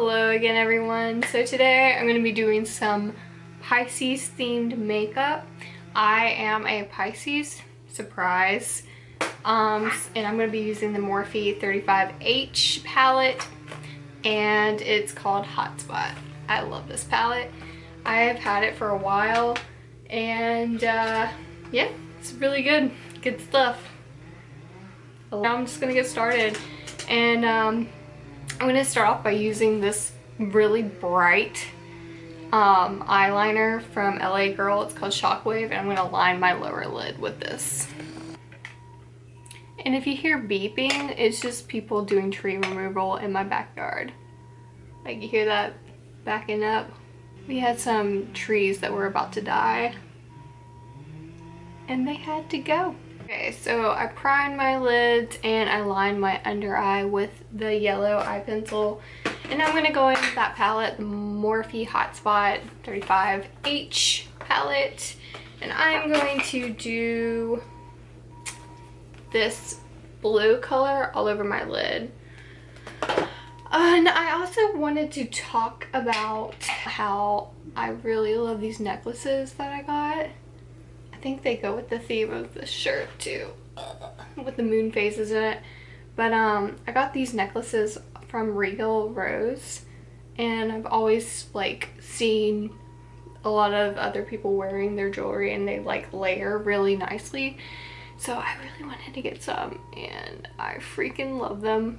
Hello again everyone. So today I'm going to be doing some Pisces themed makeup. I am a Pisces, surprise, and I'm going to be using the Morphe 35H palette, and it's called Hotspot. I love this palette. I have had it for a while, and yeah, it's really good. Good stuff. I'm just going to get started, and I'm going to start off by using this really bright eyeliner from LA Girl. It's called Shockwave, and I'm going to line my lower lid with this. And if you hear beeping, it's just people doing tree removal in my backyard. Like, you hear that backing up? We had some trees that were about to die, and they had to go. Okay, so I primed my lids and I lined my under eye with the yellow eye pencil. And I'm going to go in with that palette, the Morphe Hotspot 35H palette. And I'm going to do this blue color all over my lid. And I also wanted to talk about how I really love these necklaces that I got. I think they go with the theme of the shirt too, with the moon phases in it. But I got these necklaces from Regal Rose, and I've always like seen a lot of other people wearing their jewelry, and they like layer really nicely. So I really wanted to get some, and I freaking love them.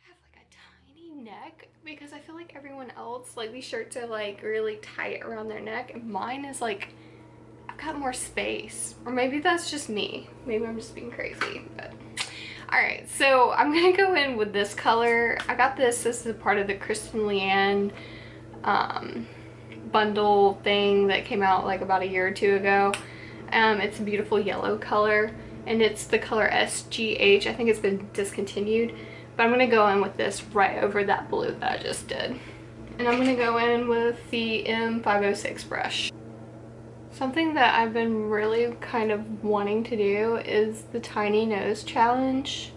I have like a tiny neck because I feel like everyone else, like, these shirts are like really tight around their neck, and mine is like, I've got more space. Or maybe that's just me. Maybe I'm just being crazy, but alright, so I'm gonna go in with this color. I got this is a part of the Kristen Leanne bundle thing that came out like about a year or two ago. It's a beautiful yellow color, and it's the color SGH. I think it's been discontinued, but I'm gonna go in with this right over that blue that I just did. And I'm gonna go in with the M506 brush. Something that I've been really kind of wanting to do is the tiny nose challenge.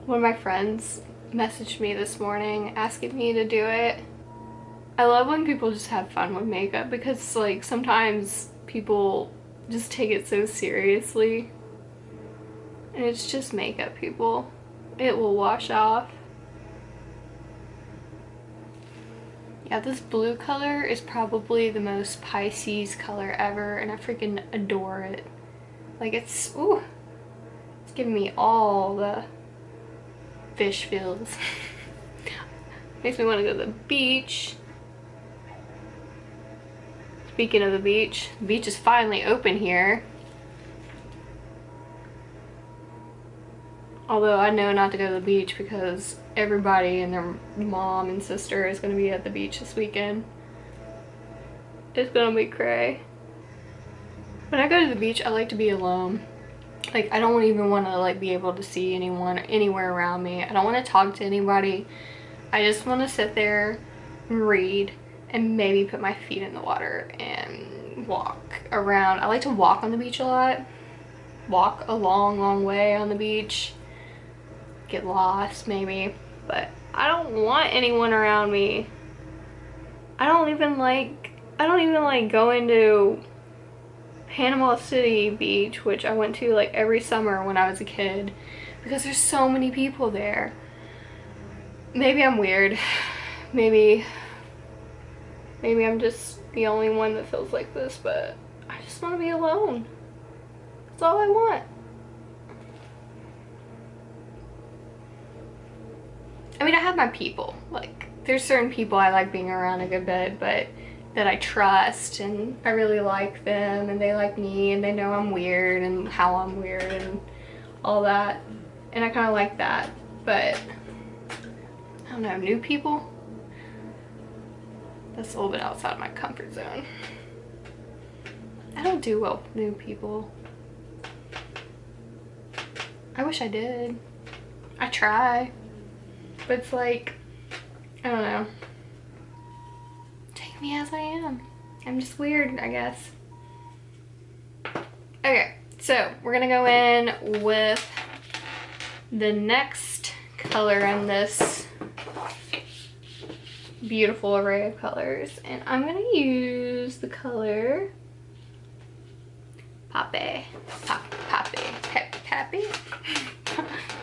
One of my friends messaged me this morning asking me to do it. I love when people just have fun with makeup, because like sometimes people just take it so seriously, and it's just makeup, people. It will wash off. Yeah, this blue color is probably the most Pisces color ever, and I freaking adore it. Like, it's, ooh, it's giving me all the fish feels. Makes me want to go to the beach. Speaking of the beach is finally open here. Although I know not to go to the beach because everybody and their mom and sister is going to be at the beach this weekend. It's going to be cray. When I go to the beach, I like to be alone. Like, I don't even want to like be able to see anyone anywhere around me. I don't want to talk to anybody. I just want to sit there and read and maybe put my feet in the water and walk around. I like to walk on the beach a lot. Walk a long way on the beach. Get lost maybe, but I don't want anyone around me. I don't even like going to Panama City Beach, which I went to like every summer when I was a kid, because there's so many people there. Maybe I'm weird. Maybe I'm just the only one that feels like this, but I just want to be alone. That's all I want. I mean, I have my people. Like, there's certain people I like being around a good bit, but that I trust, and I really like them, and they like me, and they know I'm weird and how I'm weird and all that. And I kind of like that, but I don't know, new people? That's a little bit outside my comfort zone. I don't do well with new people. I wish I did. I try. But it's like, I don't know. Take me as I am. I'm just weird, I guess. Okay, so we're gonna go in with the next color in this beautiful array of colors, and I'm gonna use the color Pape. Pape?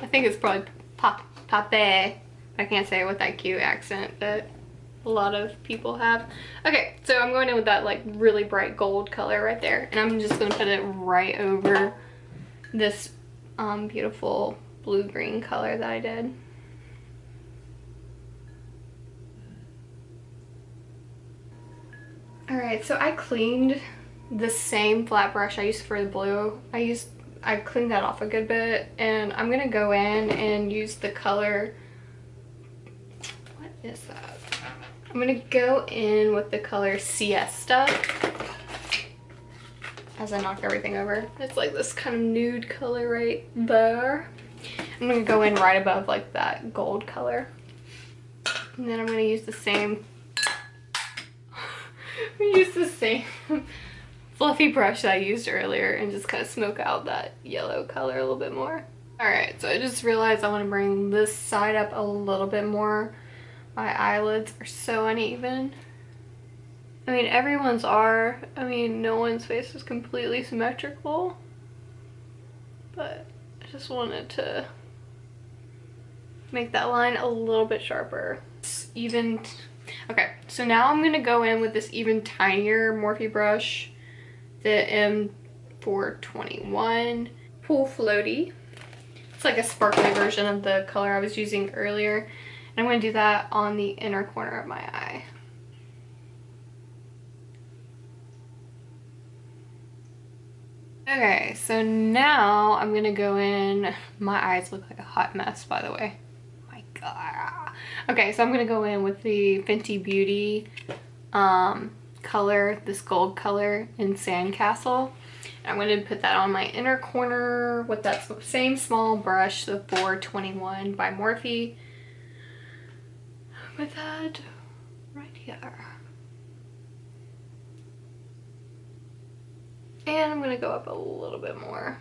I think it's probably Pape. I can't say it with that cute accent that a lot of people have. Okay, so I'm going in with that like really bright gold color right there, and I'm just gonna put it right over this beautiful blue-green color that I did. Alright, so I cleaned the same flat brush I used for the blue. I cleaned that off a good bit, and I'm gonna go in and use the color, what is that? I'm gonna go in with the color Siesta as I knock everything over. It's like this kind of nude color right there. I'm gonna go in right above like that gold color. And then I'm gonna use the same fluffy brush that I used earlier and just kind of smoke out that yellow color a little bit more. Alright, so I just realized I want to bring this side up a little bit more. My eyelids are so uneven. I mean, everyone's are. I mean, no one's face is completely symmetrical. But I just wanted to make that line a little bit sharper. It's even. Okay, so now I'm going to go in with this even tinier Morphe brush, the M421 Pool Floaty. It's like a sparkly version of the color I was using earlier. And I'm going to do that on the inner corner of my eye. Okay, so now I'm going to go in. My eyes look like a hot mess, by the way. Oh my god. Okay, so I'm going to go in with the Fenty Beauty color, this gold color in Sandcastle. And I'm going to put that on my inner corner with that same small brush, the 421 by Morphe. With that right here. And I'm going to go up a little bit more.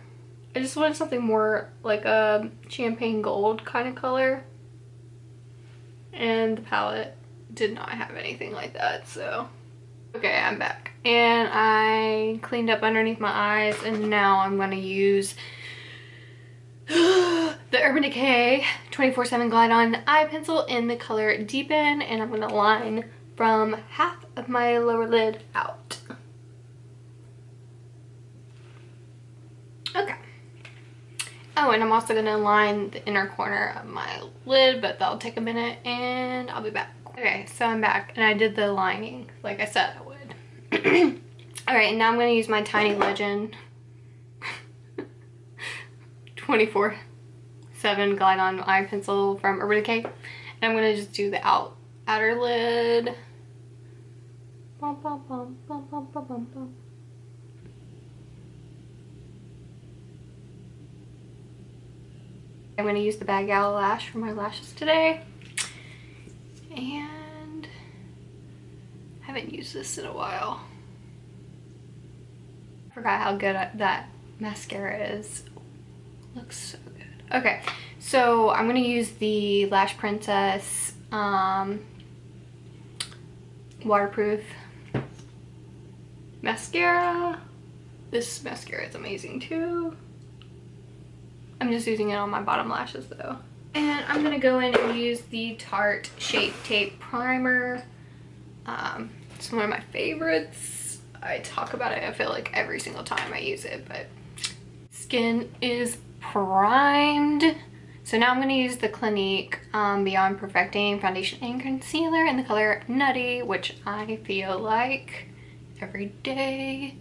I just wanted something more like a champagne gold kind of color. And the palette did not have anything like that, so. Okay, I'm back. And I cleaned up underneath my eyes, and now I'm going to use the Urban Decay 24/7 Glide On eye pencil in the color Deepen, and I'm going to line from half of my lower lid out. Okay. Oh, and I'm also going to line the inner corner of my lid, but that'll take a minute, and I'll be back. Okay, so I'm back, and I did the lining like I said I would. Alright, and now I'm going to use my Tiny Legend 24/7 Glide On eye pencil from Urban Decay, and I'm going to just do the outer lid. Bum, bum, bum, bum, bum, bum, bum, bum. I'm going to use the Bag Gal lash for my lashes today, and I haven't used this in a while. I forgot how good that mascara is. Looks so good. Okay, so I'm going to use the Lash Princess waterproof mascara. This mascara is amazing too. I'm just using it on my bottom lashes though. And I'm going to go in and use the Tarte Shape Tape Primer. It's one of my favorites. I talk about it, I feel like, every single time I use it, but skin is primed. So now I'm going to use the Clinique Beyond Perfecting Foundation and Concealer in the color Nutty, which I feel like every day.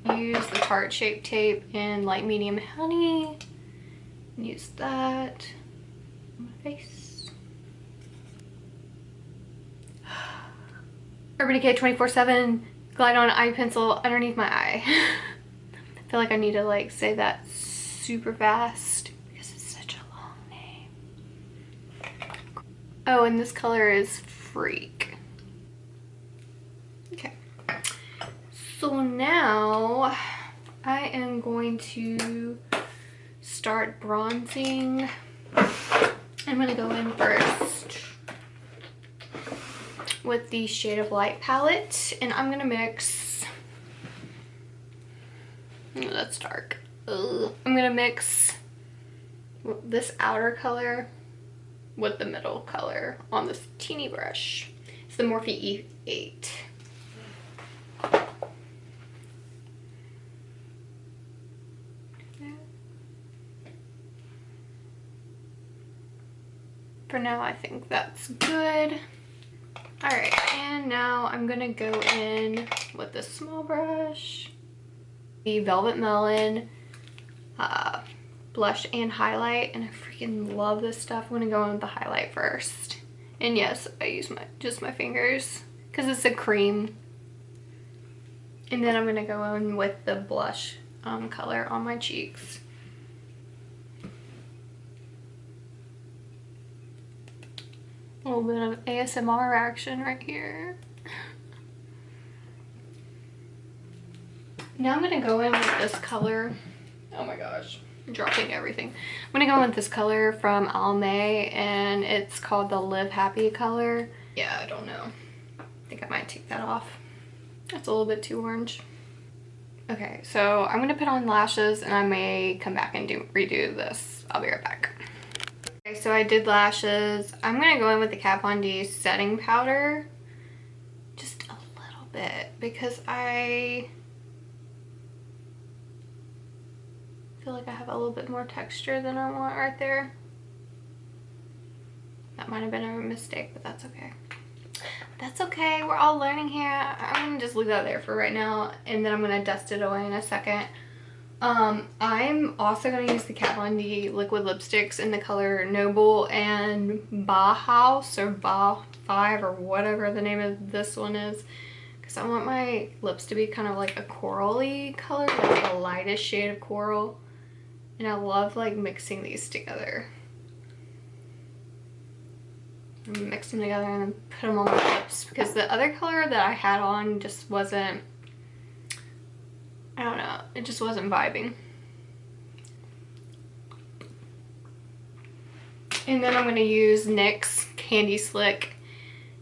Use the Tarte Shape Tape in Light Medium Honey. Use that on my face. Urban Decay 24/7 Glide On eye pencil underneath my eye. I feel like I need to like say that super fast because it's such a long name. Oh, and this color is Freak. Okay. So now I am going to start bronzing. I'm going to go in first with the Shade of Light palette, and I'm gonna mix, oh, that's dark. Ugh. I'm gonna mix this outer color with the middle color on this teeny brush. It's the Morphe E8. For now, I think that's good. All right, and now I'm gonna go in with this small brush, the Velvet Melon blush and highlight, and I freaking love this stuff. I'm gonna go in with the highlight first. And yes, I use just my fingers because it's a cream. And then I'm gonna go in with the blush color on my cheeks. A little bit of ASMR action right here. Now I'm gonna go in with this color. Oh my gosh, I'm dropping everything. I'm gonna go in with this color from Almay, and it's called the Live Happy color. Yeah, I don't know. I think I might take that off. That's a little bit too orange. Okay, so I'm gonna put on lashes, and I may come back and redo this. I'll be right back. Okay, so I did lashes. I'm gonna go in with the Kat Von D setting powder, just a little bit, because I feel like I have a little bit more texture than I want right there. That might have been a mistake, but that's okay. That's okay, we're all learning here. I'm gonna just leave that there for right now, and then I'm gonna dust it away in a second. I'm also going to use the Kat Von D liquid lipsticks in the color Noble and Bauhaus, or Ba 5, or whatever the name of this one is, because I want my lips to be kind of like a corally color, like the lightest shade of coral, and I love like mixing these together. Mix them together and then put them on my lips, because the other color that I had on just wasn't, I don't know, it just wasn't vibing. And then I'm going to use NYX Candy Slick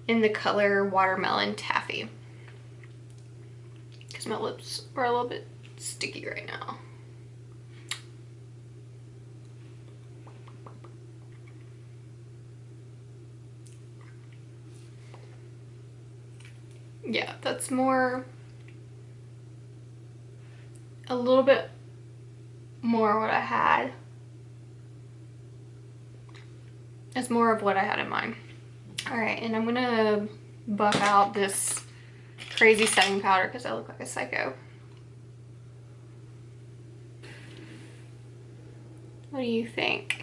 in the color Watermelon Taffy, because my lips are a little bit sticky right now. Yeah, that's more, a little bit more what I had. It's more of what I had in mind. All right, and I'm gonna buff out this crazy setting powder because I look like a psycho. What do you think?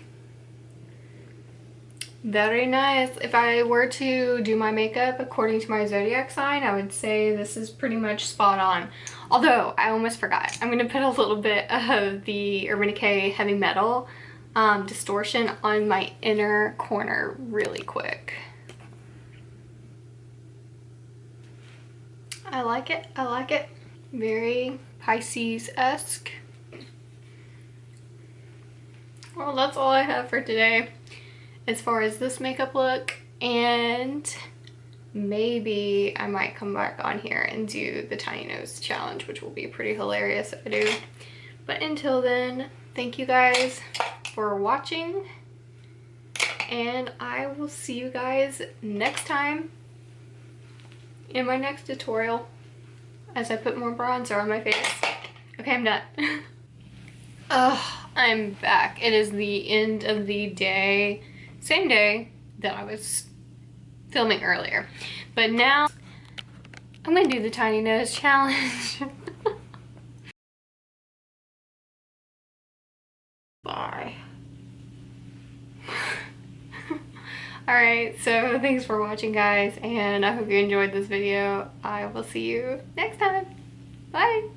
Very nice. If I were to do my makeup according to my zodiac sign, I would say this is pretty much spot on. Although, I almost forgot. I'm going to put a little bit of the Urban Decay Heavy Metal distortion on my inner corner really quick. I like it. I like it. Very Pisces-esque. Well, that's all I have for today as far as this makeup look, and maybe I might come back on here and do the tiny nose challenge, which will be pretty hilarious if I do. But until then, thank you guys for watching, and I will see you guys next time in my next tutorial as I put more bronzer on my face. Okay, I'm done. I'm back. It is the end of the day. Same day that I was filming earlier. But now I'm gonna do the tiny nose challenge. Bye. Alright, so thanks for watching, guys, and I hope you enjoyed this video. I will see you next time. Bye.